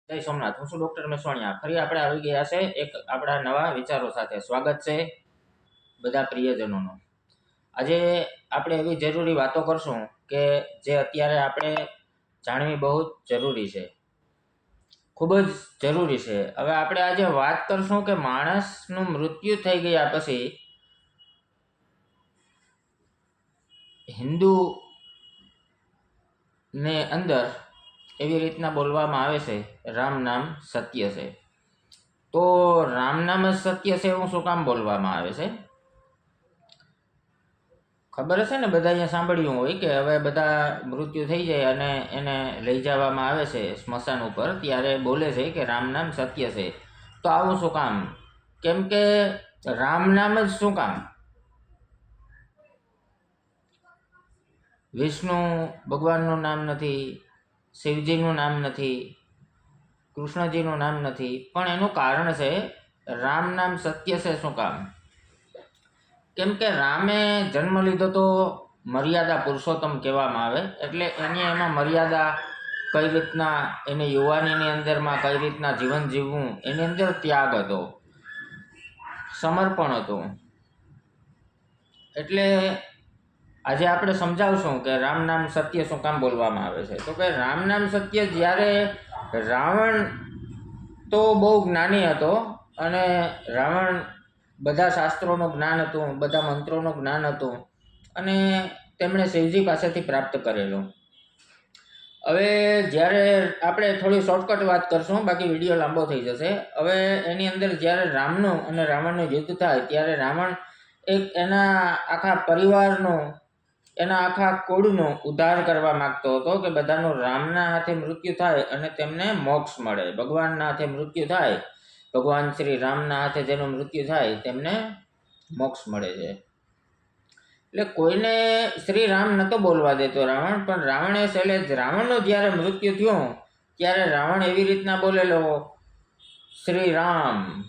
જય સોમનાથ. હું છું ડોક્ટર મેસવાણિયા. ફરી આપણે આવી ગયા છે એક આપણા નવા વિચારો સાથે. સ્વાગત છે બધા પ્રિયજનોનો. આજે આપણે એવી જરૂરી વાતો કરશું કે જે અત્યારે આપણે જાણવી બહુ જ જરૂરી છે, ખૂબ જ જરૂરી છે. હવે આપણે આજે વાત કરશું કે માણસનું મૃત્યુ થઈ ગયા પછી હિન્દુ ને અંદર એવી રીતના બોલવામાં આવે છે, રામ નામ સત્ય છે. તો રામ નામ જ સત્ય છે એવું શું કામ બોલવામાં આવે છે? ખબર હશે ને, બધા અહીંયા સાંભળ્યું હોય કે હવે બધા મૃત્યુ થઈ જાય અને એને લઈ જવામાં આવે છે સ્મશાન ઉપર, ત્યારે બોલે છે કે રામ નામ સત્ય છે. તો આવું શું કામ? કેમ કે રામ નામ જ શું કામ? વિષ્ણુ ભગવાનનું નામ નથી, શિવજીનું નામ નથી, કૃષ્ણજીનું નામ નથી, પણ એનું કારણ છે રામ નામ સત્ય છે. શું કામ? કેમ કે રામે જન્મ લીધો તો મર્યાદા પુરુષોત્તમ કહેવામાં આવે, એટલે એમાં મર્યાદા કઈ રીતના, એની યુવાનીની અંદરમાં કઈ રીતના જીવન જીવવું, એની અંદર ત્યાગ હતો, સમર્પણ હતું. એટલે આજે આપણે સમજાવશું કે રામ નામ સત્ય શું કામ બોલવામાં આવે છે. તો કે રામ નામ સત્ય, જ્યારે રાવણ તો બહુ જ્ઞાની હતો અને રાવણ બધા શાસ્ત્રોનું જ્ઞાન હતું, બધા મંત્રોનું જ્ઞાન હતું અને તેમણે શિવજી પાસેથી પ્રાપ્ત કરેલું. હવે જ્યારે આપણે થોડી શોર્ટકટ વાત કરશું, બાકી વિડીયો લાંબો થઈ જશે. હવે એની અંદર જ્યારે રામનું અને રાવણનું યુદ્ધ થાય ત્યારે રાવણ એક એના આખા પરિવારનું, એના આખા કુળનો ઉદ્ધાર કરવા માંગતો હતો કે બધાનું રામના હાથે મૃત્યુ થાય અને તેમને મોક્ષ મળે. ભગવાનના હાથે મૃત્યુ થાય, ભગવાન શ્રી રામના હાથે જેનું મૃત્યુ થાય તેમને મોક્ષ મળે છે. એટલે કોઈને શ્રી રામ નતો બોલવા દેતો રાવણ, પણ રાવણે છેલ્લે રાવણનું જ્યારે મૃત્યુ થયું ત્યારે રાવણ એવી રીતના બોલેલો, શ્રી રામ.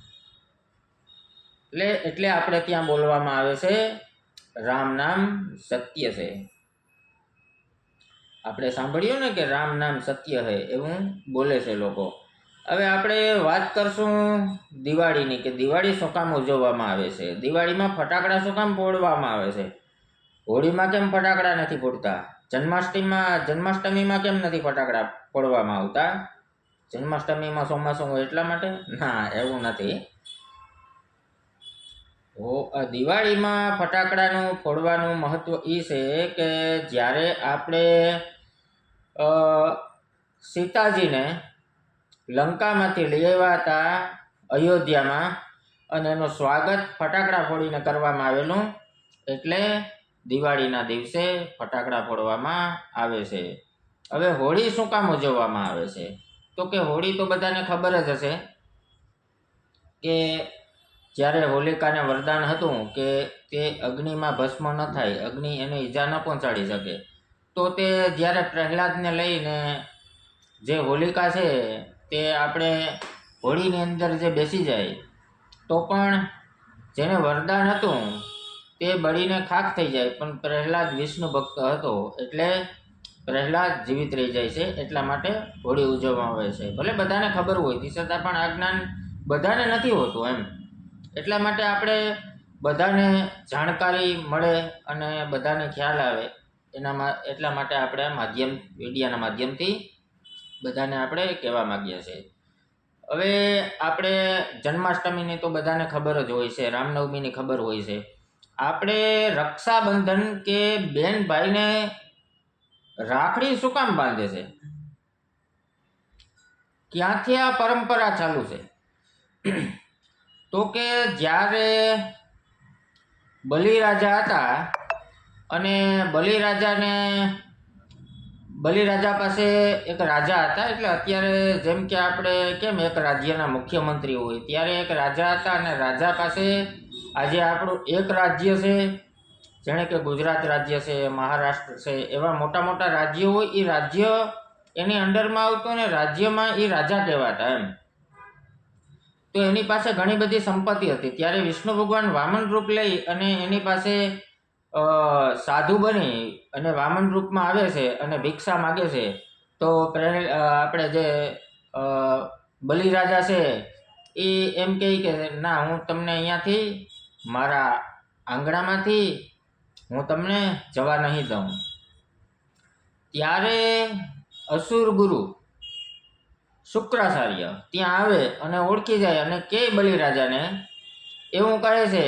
એટલે આપણે ત્યાં બોલવામાં આવે છે રામ નામ સત્ય છે. આપણે સાંભળ્યું ને કે રામ નામ સત્ય છે, એવું બોલે છે લોકો. હવે આપણે વાત કરશું દિવાળીની, કે દિવાળી શું કામ ઉજવવામાં આવે છે. દિવાળીમાં ફટાકડા શું કામ ફોડવામાં આવે છે? હોળીમાં કેમ ફટાકડા નથી ફોડતા? જન્માષ્ટમીમાં કેમ નથી ફટાકડા ફોડવામાં આવતા? જન્માષ્ટમીમાં ચોમાસું હોય એટલા માટે? ના, એવું નથી. દિવાળીમાં ફટાકડાનું ફોડવાનું મહત્વ એ છે કે જ્યારે આપણે સીતાજીને લંકામાંથી લઈ આવ્યા હતા અયોધ્યામાં અને એનું સ્વાગત ફટાકડા ફોડીને કરવામાં આવેલું, એટલે દિવાળીના દિવસે ફટાકડા ફોડવામાં આવે છે. હવે હોળી શું કામ ઉજવવામાં આવે છે? તો કે હોળી તો બધાને ખબર જ હશે કે જ્યારે હોલિકાને વરદાન હતું કે તે અગ્નિમાં ભસ્મ ન થાય, અગ્નિ એને ઈજા ન પહોંચાડી શકે, તો તે જ્યારે પ્રહલાદને લઈને જે હોલિકા છે તે આપણે હોળીની અંદર જે બેસી જાય તો પણ જેને વરદાન હતું તે બળીને ખાક થઈ જાય, પણ પ્રહલાદ વિષ્ણુ ભક્ત હતો એટલે પ્રહલાદ જીવિત રહી જાય છે. એટલા માટે હોળી ઉજવવામાં આવે છે. ભલે બધાને ખબર હોય તે છતાં પણ આ જ્ઞાન બધાને નથી હોતું એમ. એટલા માટે આપણે બધાને જાણકારી મળે અને બધાને ખ્યાલ આવે એટલા માટે આપણે મીડિયાના માધ્યમથી બધાને આપણે કહેવા માગીએ છીએ. હવે આપણે જન્માષ્ટમીની તો બધાને ખબર જ હોય છે, રામનવમીની ખબર હોય છે. આપણે રક્ષાબંધન કે બેન ભાઈને રાખડી શું કામ બાંધે છે? ક્યાંથી આ પરંપરા ચાલુ છે? તો કે જ્યારે બલિરાજા હતા અને બલિરાજા પાસે એક રાજા હતા, એટલે અત્યારે જેમ કે આપણે કેમ એક રાજ્યના મુખ્યમંત્રી હોય, ત્યારે એક રાજા હતા અને રાજા પાસે આજે આપણું એક રાજ્ય છે, જેણે કે ગુજરાત રાજ્ય છે, મહારાષ્ટ્ર છે, એવા મોટા મોટા રાજ્યો હોય, એ રાજ્ય એની અંડરમાં આવતું ને રાજ્યમાં એ રાજા કહેવાતા એમ. તો એની પાસે ઘણી બધી સંપત્તિ હતી. ત્યારે વિષ્ણુ ભગવાન વામન રૂપ લઈ અને એની પાસે સાધુ બની અને વામન રૂપમાં આવે છે અને ભિક્ષા માગે છે. તો આપણે જે બલિરાજા છે એ એમ કહે કે ના, હું તમને અહીંયાથી મારા આંગણામાંથી હું તમને જવા નહીં દઉં. ત્યારે અસુર ગુરુ શુક્રાચાર્ય ત્યાં આવે અને ઓળખી જાય અને કે બલિરાજાને એવું કહે છે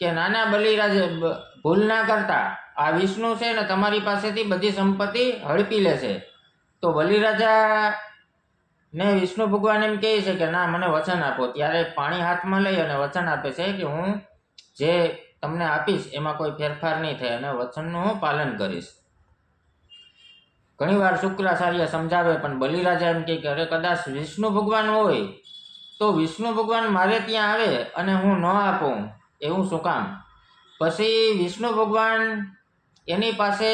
કે નાના બલિરાજા, ભૂલ ના કરતા, આ વિષ્ણુ છે ને તમારી પાસેથી બધી સંપત્તિ હડપી લેશે. તો બલિરાજા ને વિષ્ણુ ભગવાન એમ કહે છે કે ના, મને વચન આપો. ત્યારે પાણી હાથમાં લઈ અને વચન આપે છે કે હું જે તમને આપીશ એમાં કોઈ ફેરફાર નહીં થાય અને વચનનું હું પાલન કરીશ. ઘણીવાર શુક્રાચાર્ય સમજાવે પણ બલિરાજા એમ કહે કે અરે કદાચ વિષ્ણુ ભગવાન હોય તો વિષ્ણુ ભગવાન મારે ત્યાં આવે અને હું ન આપું એવું શું કામ? પછી વિષ્ણુ ભગવાન એની પાસે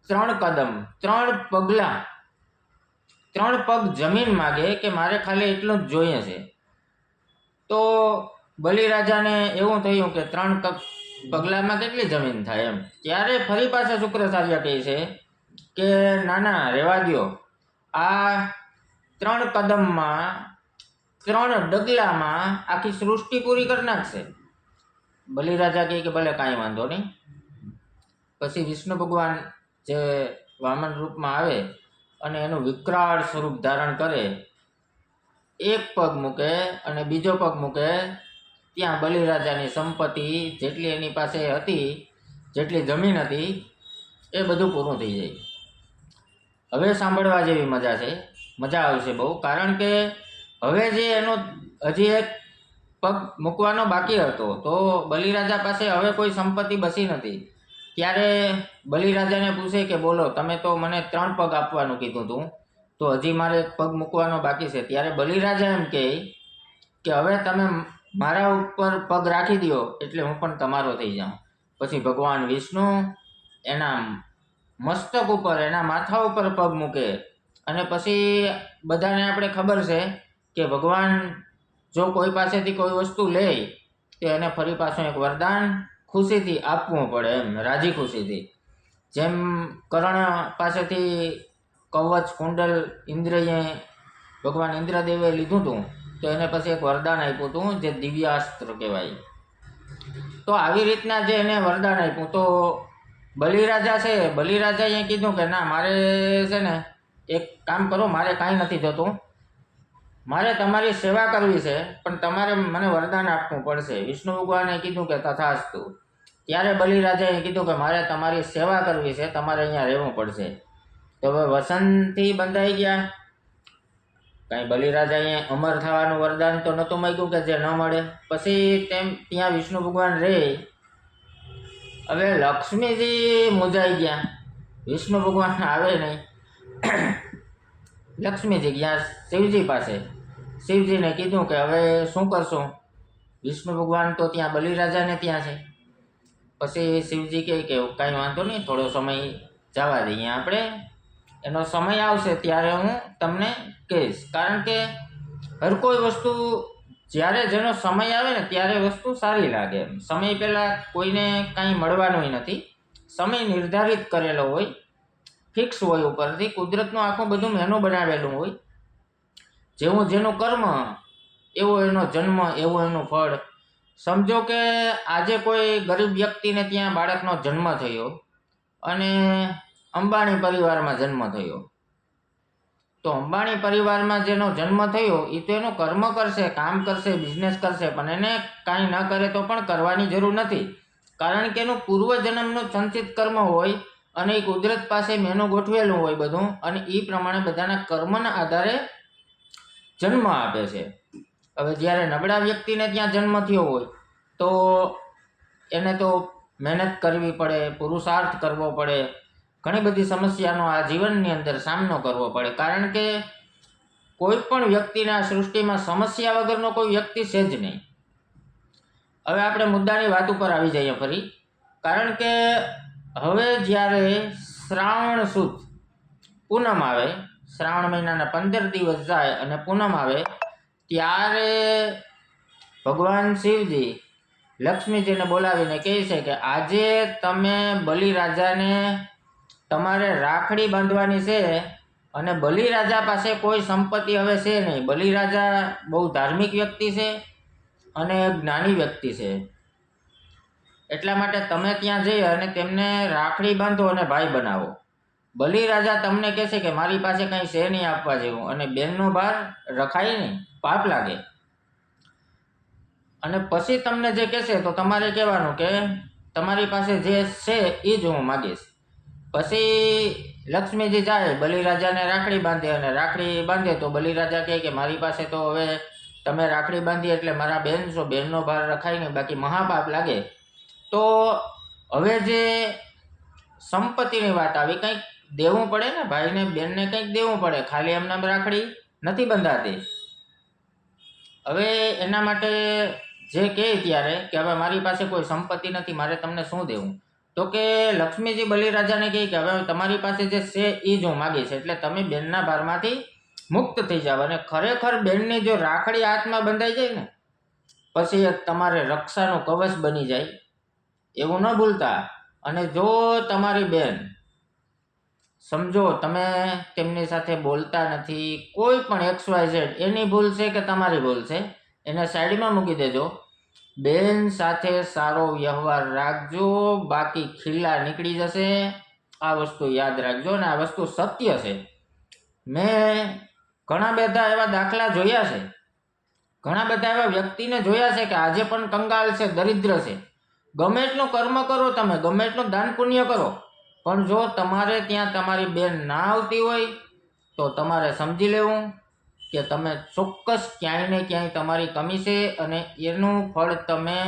3 કદમ, 3 પગલાં, 3 પગ જમીન માગે કે મારે ખાલી એટલું જ જોઈએ છે. તો બલિરાજાને એવું થયું કે 3 પગલામાં કેટલી જમીન થાય એમ. ત્યારે ફરી પાછા શુક્રાચાર્ય કહે છે કે ના, રહેવા દ્યો. આ 3 કદમમાં, 3 ડગલામાં આખી સૃષ્ટિ પૂરી કરી નાખશે. બલિરાજા કહે કે ભલે, કાંઈ વાંધો નહીં. પછી વિષ્ણુ ભગવાન જે વામન રૂપમાં આવે અને એનું વિકરાળ સ્વરૂપ ધારણ કરે, એક પગ મૂકે અને બીજો પગ મૂકે, ત્યાં બલિરાજાની સંપત્તિ જેટલી એની પાસે હતી, જેટલી જમીન હતી, એ બધું પૂરું થઈ જાય. હવે સાંભળવા જેવી મજા આવશે બહુ, કારણ કે હવે જે એનો હજી એક પગ મૂકવાનો બાકી હતો, તો બલિરાજા પાસે હવે કોઈ સંપત્તિ બચી નથી. ત્યારે બલિરાજાને પૂછે કે બોલો, તમે તો મને 3 પગ આપવાનું કીધું હતું, તો હજી મારે એક પગ મૂકવાનો બાકી છે. ત્યારે બલિરાજા એમ કહે કે હવે તમે મારા ઉપર પગ રાખી દો એટલે હું પણ તમારો થઈ જાઉં. પછી ભગવાન વિષ્ણુ એના મસ્તક ઉપર, એના માથા ઉપર પગ મૂકે અને પછી બધાને આપણે ખબર છે કે ભગવાન જો કોઈ પાસેથી કોઈ વસ્તુ લે તો એને ફરી પાછું એક વરદાન ખુશીથી આપવું પડે, એમ રાજી ખુશીથી. જેમ કર્ણ પાસેથી કવચ કુંડલ ઇન્દ્રએ, ભગવાન ઇન્દ્રદેવે લીધું હતું, તો એને પછી એક વરદાન આપ્યું હતું જે દિવ્યાસ્ત્ર કહેવાય. તો આવી રીતના જે એને વરદાન આપ્યું, તો બલિરાજા છે, બલિરાજાએ કીધું કે ના, મારે છે ને એક કામ કરો, મારે કાંઈ નથી થતું, મારે તમારી સેવા કરવી છે, પણ તમારે મને વરદાન આપવું પડશે. વિષ્ણુ ભગવાને કીધું કે તથાસ્તુ. ત્યારે બલિરાજાએ કીધું કે મારે તમારી સેવા કરવી છે, તમારે અહીંયા રહેવું પડશે. તો હવે વસનથી બંધાઈ ગયા. કાંઈ બલિરાજાએ અમર થવાનું વરદાન તો નહોતું માંગ્યું કે જે ન મળે. પછી ત્યાં વિષ્ણુ ભગવાન રહે. હવે લક્ષ્મીજી મૂંઝાઈ ગયા, વિષ્ણુ ભગવાન આવે નહીં. લક્ષ્મીજી ગયા શિવજી પાસે. શિવજીને કીધું કે હવે શું કરશું? વિષ્ણુ ભગવાન તો ત્યાં બલિરાજાને ત્યાં છે. પછી શિવજી કહે કે કાંઈ વાંધો નહીં, થોડો સમય જવા દઈએ આપણે, એનો સમય આવશે ત્યારે હું તમને કહીશ. કારણ કે હર કોઈ વસ્તુ જ્યારે જેનો સમય આવે ને ત્યારે વસ્તુ સારી લાગે. સમય પહેલાં કોઈને કાંઈ મળવાનું નથી. સમય નિર્ધારિત કરેલો હોય, ફિક્સ હોય, ઉપરથી કુદરતનું આખું બધું મેનું બનાવેલું હોય. જેવું જેનું કર્મ એવો એનો જન્મ, એવું એનું ફળ. સમજો કે આજે કોઈ ગરીબ વ્યક્તિને ત્યાં બાળકનો જન્મ થયો અને અંબાણી પરિવારમાં જન્મ થયો, તો અંબાણી પરિવારમાં જેનો જન્મ થયો એ તો એનું કર્મ કરશે, કામ કરશે, બિઝનેસ કરશે, પણ એને કાંઈ ન કરે તો પણ કરવાની જરૂર નથી. કારણ કે એનું પૂર્વજન્મનું સંચિત કર્મ હોય અને એ કુદરત પાસે મેનું ગોઠવેલું હોય બધું, અને એ પ્રમાણે બધાના કર્મના આધારે જન્મ આપે છે. હવે જ્યારે નબળા વ્યક્તિને ત્યાં જન્મ થયો હોય તો એને તો મહેનત કરવી પડે, પુરુષાર્થ કરવો પડે, ઘણી બધી સમસ્યાનો આ જીવનની અંદર સામનો કરવો પડે. કારણ કે કોઈ પણ વ્યક્તિને આ સૃષ્ટિમાં સમસ્યા વગરનો કોઈ વ્યક્તિ છે જ નહીં. હવે આપણે મુદ્દાની વાત ઉપર આવી જઈએ ફરી. કારણ કે હવે જ્યારે શ્રાવણ સુદ પૂનમ આવે, શ્રાવણ મહિનાના 15 દિવસ જાય અને પૂનમ આવે, ત્યારે ભગવાન શિવજી લક્ષ્મીજીને બોલાવીને કહે છે કે આજે તમે બલિરાજાને તમારે રાખડી બાંધવાની છે, અને બલિરાજા પાસે કોઈ સંપત્તિ હવે છે નહીં. બલિરાજા બહુ ધાર્મિક વ્યક્તિ છે અને જ્ઞાની વ્યક્તિ છે. એટલા માટે તમે ત્યાં જઈ અને તેમને રાખડી બાંધો અને ભાઈ બનાવો. બલિરાજા તમને કહેશે કે મારી પાસે કંઈ છે નહીં આપવા જેવું, અને બેનનો ભાર રખાય નહીં, પાપ લાગે. અને પછી તમને જે કહેશે તો તમારે કહેવાનું કે તમારી પાસે જે છે એ જ હું માગીશ. પછી લક્ષ્મીજી જાય, બલિરાજાને રાખડી બાંધે, અને રાખડી બાંધે તો બલિરાજા કહે કે મારી પાસે તો હવે તમે રાખડી બાંધી એટલે મારા બેન છો, બેનનો ભાર રખાય નહીં, બાકી મહાપાપ લાગે. તો હવે જે સંપત્તિની વાત આવી, કંઈક દેવું પડે ને, ભાઈને બેનને કંઈક દેવું પડે, ખાલી એમને રાખડી નથી બંધાતી. હવે એના માટે જે કહે ત્યારે કે હવે મારી પાસે કોઈ સંપત્તિ નથી, મારે તમને શું દેવું? તો કે લક્ષ્મીજી બલિરાજાને કહે કે હવે તમારી પાસે જે છે એ જ હું માગીશ, એટલે તમે બેનના ભારમાંથી મુક્ત થઈ જાવ. અને ખરેખર બેનની જો રાખડી હાથમાં બંધાઈ જાય ને, પછી તમારે રક્ષાનું કવચ બની જાય, એવું ન ભૂલતા. અને જો તમારી બેન, સમજો તમે તેમની સાથે બોલતા નથી, કોઈ પણ XYZ, એની ભૂલ છે કે તમારી ભૂલ છે, એને સાઈડમાં મૂકી દેજો. બેન સાથે સારો વ્યવહાર રાખજો, બાકી ખીલા નીકળી જશે. આ વસ્તુ યાદ રાખજો ને આ વસ્તુ સત્ય છે. મેં ઘણા બધા એવા દાખલા જોયા છે, ઘણા બધા એવા વ્યક્તિને જોયા છે કે આજે પણ કંગાલ છે, દરિદ્ર છે. ગમે એટલું કર્મ કરો, તમે ગમે એટલું દાન પુણ્ય કરો, પણ જો તમારે ત્યાં તમારી બેન ના આવતી હોય તો તમારે સમજી લેવું કે તમે ચોક્કસ ક્યાંય ને ક્યાંય તમારી કમી છે, અને એનું ફળ તમે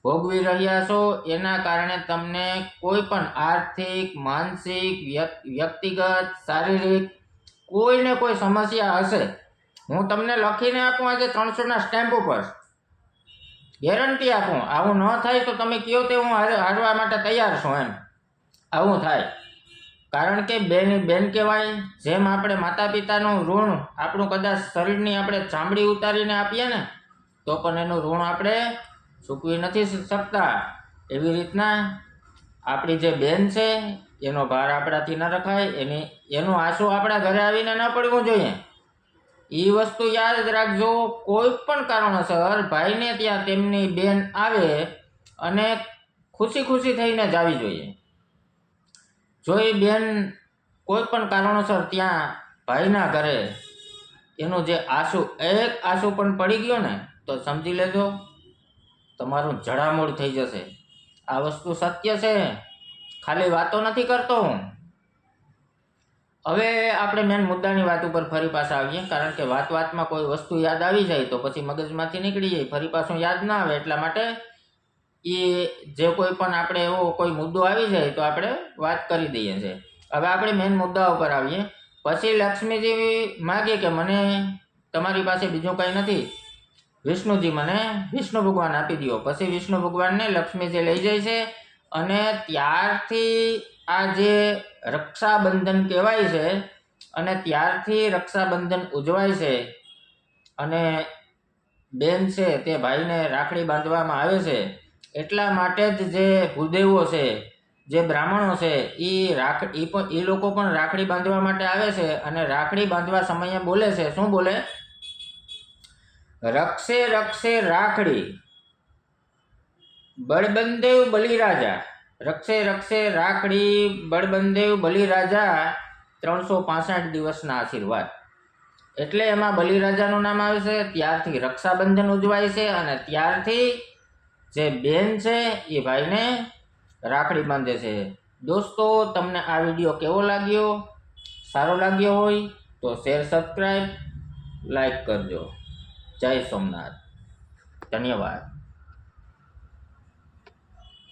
ભોગવી રહ્યા છો. એના કારણે તમને કોઈ પણ આર્થિક, માનસિક, વ્યક્તિગત, શારીરિક કોઈને કોઈ સમસ્યા હશે. હું તમને લખીને આપું આજે 300ના સ્ટેમ્પ ઉપર, ગેરંટી આપું. આવું ન થાય તો તમે કહો તે હું હારવા માટે તૈયાર છું, એમ આવું થાય. કારણ કે બેન કહેવાય. જેમ આપણે માતા પિતાનું ઋણ, આપણું કદાચ શરીરની આપણે ચામડી ઉતારીને આપીએ ને તો પણ એનું ઋણ આપણે ચૂકવી નથી શકતા, એવી રીતના આપણી જે બેન છે એનો ભાર આપણાથી ન રખાય, એનું આંસુ આપણા ઘરે આવીને ન પડવું જોઈએ. એ વસ્તુ યાદ રાખજો. કોઈ પણ કારણોસર ભાઈને ત્યાં તેમની બેન આવે અને ખુશી ખુશી થઈને જ આવી જોઈએ. જો એ બેન કોઈ પણ કારણોસર ત્યાં ભાઈના ઘરે એનું જે આંસુ, એક આંસુ પણ પડી ગયો ને તો સમજી લેજો તમારું જડામૂળ થઈ જશે. આ વસ્તુ સત્ય છે, ખાલી વાતો નથી કરતો હું. હવે આપણે મેન મુદ્દાની વાત ઉપર ફરી પાછા આવીએ, કારણ કે વાતમાં કોઈ વસ્તુ યાદ આવી જાય તો પછી મગજમાંથી નીકળી જાય, ફરી પાછું યાદ ના આવે. એટલા માટે એ જે કોઈ પણ આપણે એવો કોઈ મુદ્દો આવી જાય તો આપણે વાત કરી દઈએ છીએ. હવે આપણે મેન મુદ્દા ઉપર આવીએ. પછી લક્ષ્મીજી માગે કે મને તમારી પાસે બીજું કંઈ નથી, વિષ્ણુજી મને વિષ્ણુ ભગવાન આપી દો. પછી વિષ્ણુ ભગવાનને લક્ષ્મીજી લઈ જાય છે, અને ત્યારથી આ જે રક્ષાબંધન કહેવાય છે, અને ત્યારથી રક્ષાબંધન ઉજવાય છે. અને બેન છે તે ભાઈને રાખડી બાંધવામાં આવે છે. એટલા માટે જ જે ભૂદેવો છે, જે બ્રાહ્મણો છે, એ લોકો પણ રાખડી બાંધવા માટે આવે છે. અને રાખડી બાંધવા સમયે બોલે છે, શું બોલે? રક્ષે રક્ષે રાખડી બળબંદેવ બલિરાજા. રક્ષે રક્ષે રાખડી બળબંદેવ બલિરાજા, 365 દિવસના આશીર્વાદ. એટલે એમાં બલિરાજાનું નામ આવે છે. ત્યારથી રક્ષાબંધન ઉજવાય છે, અને ત્યારથી જે બેન છે એ ભાઈને રાખડી બાંધે છે. દોસ્તો, તમને આ વિડીયો કેવો લાગ્યો? સારો લાગ્યો હોય તો શેર, સબસ્ક્રાઈબ, લાઈક કરજો. જય સોમનાથ. ધન્યવાદ.